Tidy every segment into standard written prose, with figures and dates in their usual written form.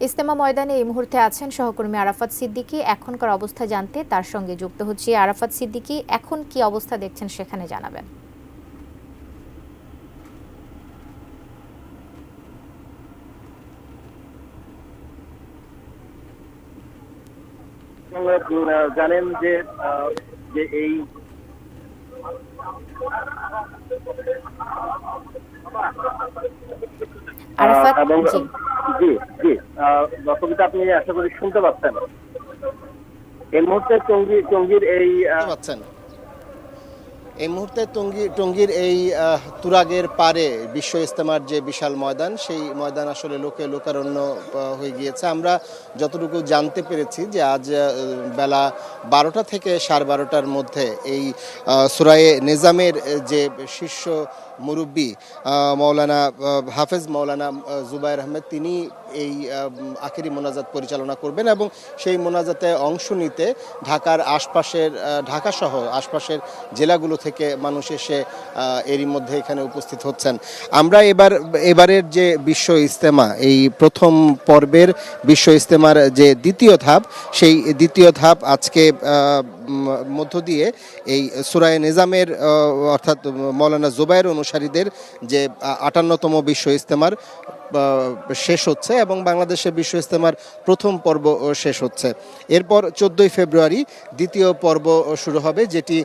ইজতেমা ময়দানে এই মুহূর্তে আছেন সহকর্মী আরাফাত সিদ্দিকী। এখনকার অবস্থা জানতে তার সঙ্গে যুক্ত হচ্ছি। আরাফাত সিদ্দিকী, এখন কি অবস্থা দেখছেন সেখানে জানাবেন। জানেন যে যে এই আরাফাত, এবং জি জি জি কবিতা আপনি আশা করি শুনতে পাচ্ছেন। এই মুহূর্তে টঙ্গীর এই মুহূর্তে টঙ্গীর এই তুরাগের পারে বিশ্ব ইজতেমার যে বিশাল ময়দান, সেই ময়দান আসলে লোকে লোকারণ্য হয়ে গিয়েছে। আমরা যতটুকু জানতে পেরেছি যে আজ বেলা 12টা থেকে 12:30টার মধ্যে এই সূরায়ে নিজামের যে শীর্ষ মুরব্বী মৌলানা হাফেজ মৌলানা জুবায়ের আহমেদ, তিনি এই আখেরি মোনাজাত পরিচালনা করবেন এবং সেই মোনাজাতে অংশ নিতে ঢাকাসহ আশপাশের জেলাগুলো থেকে মানুষ এসে এরই মধ্যে এখানে উপস্থিত হচ্ছেন। আমরা এবারের যে বিশ্ব ইজতেমা, এই প্রথম পর্বের বিশ্ব ইজতেমার যে দ্বিতীয় ধাপ, সেই দ্বিতীয় ধাপ আজকে মধ্য দিয়ে এই সূরায়ে নিজামের অর্থাৎ মৌলানা জুবায়ের অনুসারীদের যে 58তম বিশ্ব ইজতেমার শেষ হচ্ছে এবং বাংলাদেশের বিশ্ব ইজতেমার প্রথম পর্ব শেষ হচ্ছে। এরপর 14ই ফেব্রুয়ারি দ্বিতীয় পর্ব শুরু হবে, যাতে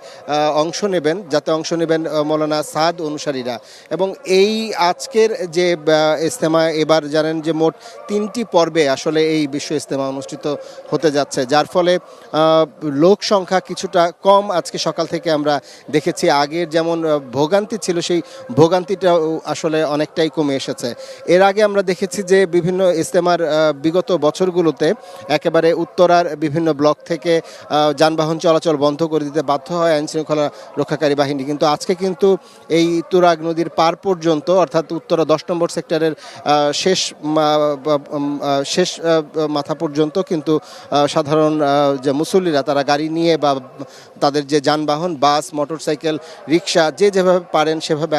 অংশ নেবেন মৌলানা সাদ অনুসারীরা। এবং এই আজকের যে ইজতেমা, এবার জানেন যে মোট 3টি পর্বে আসলে এই বিশ্ব ইজতেমা অনুষ্ঠিত হতে যাচ্ছে, যার ফলে লোক সংখ্যা কিছুটা কম আজকে সকাল থেকে আমরা দেখেছি। আগের যেমন ভোগান্তি ছিল, সেই ভোগান্তিটাও আসলে অনেকটাই কমে এসেছে। এর আগে আমরা দেখেছি যে বিভিন্ন ইজতেমার বিগত বছরগুলোতে একেবারে উত্তরার বিভিন্ন ব্লক থেকে যানবাহন চলাচল বন্ধ করে দিতে বাধ্য হয় আইনশৃঙ্খলা রক্ষাকারী বাহিনী, কিন্তু আজকে কিন্তু এই তুরাগ নদীর পার পর্যন্ত, অর্থাৎ উত্তরা 10 নম্বর সেক্টরের শেষ মাথা পর্যন্ত কিন্তু সাধারণ যে মুসল্লিরা, তারা গাড়ি নিয়ে বা তাদের যে যানবাহন, বাস, মোটরসাইকেল, রিক্সা, যেভাবে পারেন সেভাবে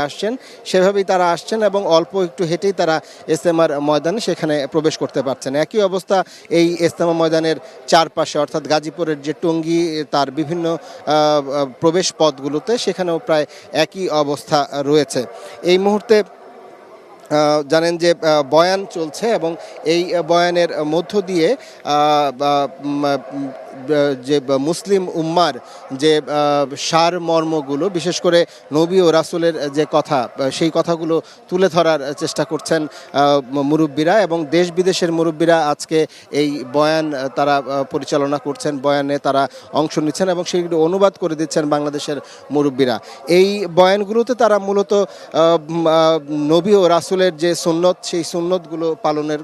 সেভাবেই তারা আসছেন এবং অল্প একটু হেঁটেই তারা ইজতেমার ময়দানে সেখানে প্রবেশ করতে পারছেন। একই অবস্থা এই ইজতেমা ময়দানের চারপাশে, অর্থাৎ গাজীপুরের যে টঙ্গী, তার বিভিন্ন প্রবেশ পথগুলোতে সেখানেও প্রায় একই অবস্থা রয়েছে। এই মুহূর্তে জানেন যে বয়ান চলছে এবং এই বয়ানের মধ্য দিয়ে যে মুসলিম উম্মার যে সারমর্মগুলো, বিশেষ করে নবী ও রাসূলের যে কথা, সেই কথাগুলো তুলে ধরার চেষ্টা করছেন মুরব্বীরা এবং দেশ বিদেশের মুরব্বীরা আজকে এই বয়ান তারা পরিচালনা করছেন, বয়ানে তারা অংশ নিচ্ছেন এবং সেইগুলো অনুবাদ করে দিচ্ছেন বাংলাদেশের মুরব্বীরা। এই বয়ানগুলোতে তারা মূলত নবী ও রাসূলের যে সুন্নত, সেই সুন্নতগুলো পালনের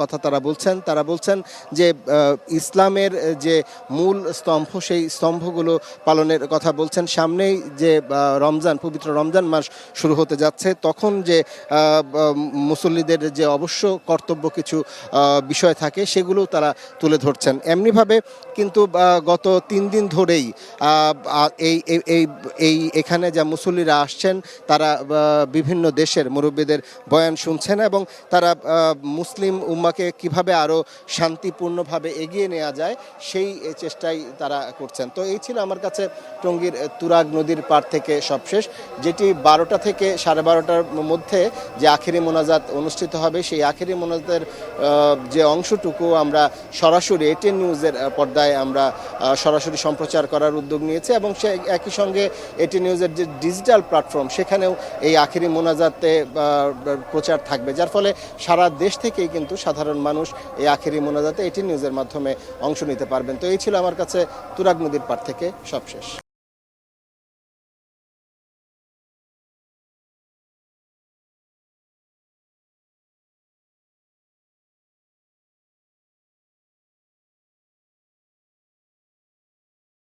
কথা তারা বলছেন যে ইসলামের যে মূল স্তম্ভ, সেই স্তম্ভগুলো পালনের কথা বলছেন। সামনেই যে পবিত্র রমজান মাস শুরু হতে যাচ্ছে, তখন যে মুসল্লিদের যে অবশ্য কর্তব্য কিছু বিষয় থাকে, সেগুলোও তারা তুলে ধরছেন। এমনিভাবে কিন্তু গত 3 দিন ধরেই এখানে যা মুসল্লিরা আসছেন, তারা বিভিন্ন দেশের মুরব্বীদের বয়ান শুনছেন এবং তারা মুসলিম উম্মাকে কিভাবে আরও শান্তিপূর্ণভাবে এগিয়ে নেওয়া যায়, সেই চেষ্টাই তারা করছেন। তো এই ছিল আমার কাছে টঙ্গীর তুরাগ নদীর পার থেকে সবশেষ, যেটি 12টা থেকে 12:30টার মধ্যে যে আখেরি মোনাজাত অনুষ্ঠিত হবে, সেই আখেরি মোনাজাতের যে অংশটুকু আমরা সরাসরি ATN নিউজের পর্দায় আমরা সরাসরি সম্প্রচার করার উদ্যোগ নিয়েছি এবং সে একই সঙ্গে ATN নিউজের যে ডিজিটাল প্ল্যাটফর্ম, সেখানেও এই আখেরি মোনাজাতে প্রচার থাকবে, যার ফলে সারা দেশ থেকেই কিন্তু সাধারণ মানুষ এই আখেরি মোনাজাতে ATN নিউজের মাধ্যমে অংশ নিতে পারবেন। তো এই ছিল আমার কাছে তুরাগ নদীর পার থেকে সবশেষ।